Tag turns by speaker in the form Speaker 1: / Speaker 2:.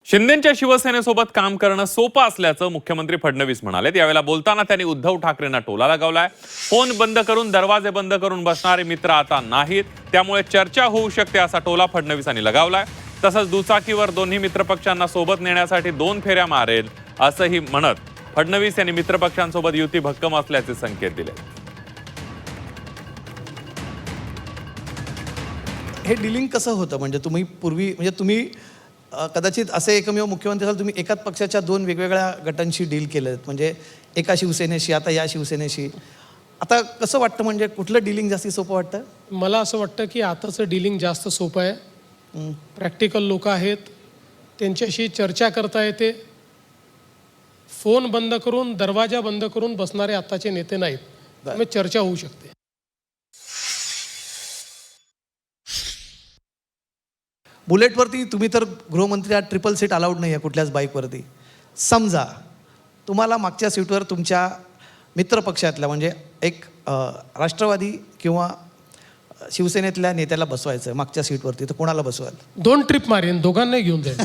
Speaker 1: शिंदेच्या शिवसेनेसोबत काम करणं सोपं असल्याचं मुख्यमंत्री फडणवीस म्हणाले। यावेळेला बोलताना त्यांनी उद्धव ठाकरेंना टोला लगावलाय। फोन बंद करून दरवाजे बंद करून बसणारे मित्र आता नाहीत, त्यामुळे चर्चा होऊ शकते असा टोला फडणवीसांनी लगावलाय। तसंच दुचाकीवर दोन्ही मित्रपक्षांना सोबत नेण्यासाठी 2 फेऱ्या मारेल असंही म्हणत फडणवीस यांनी मित्रपक्षांसोबत युती भक्कम असल्याचे संकेत दिले।
Speaker 2: हे डीलिंग कसं होतं? म्हणजे तुम्ही पूर्वी तुम्ही कदाचित असे एकमेव मुख्यमंत्री असाल, तुम्ही एकाच पक्षाच्या 2 वेगवेगळ्या गटांशी डील केलं, म्हणजे एका शिवसेनेशी, आता या शिवसेनेशी। आता कसं वाटतं, म्हणजे कुठलं डीलिंग जास्ती सोपं वाटतं?
Speaker 3: मला असं वाटतं की आताचं डीलिंग जास्त सोपं आहे। प्रॅक्टिकल लोक आहेत, त्यांच्याशी चर्चा करता येते। फोन बंद करून दरवाजा बंद करून बसणारे आताचे नेते नाहीत, त्यामुळे चर्चा होऊ शकते।
Speaker 2: बुलेटवरती तुम्ही तर गृहमंत्री आहात, 3 सीट अलाउड नाही आहे कुठल्याच बाईकवरती। समजा तुम्हाला मागच्या सीटवर तुमच्या मित्रपक्षातल्या म्हणजे एक राष्ट्रवादी किंवा शिवसेनेतल्या नेत्याला बसवायचं मागच्या सीटवरती, तर कोणाला बसवाल?
Speaker 3: 2 ट्रिप मारेन, दोघांनाही घेऊन जाईल।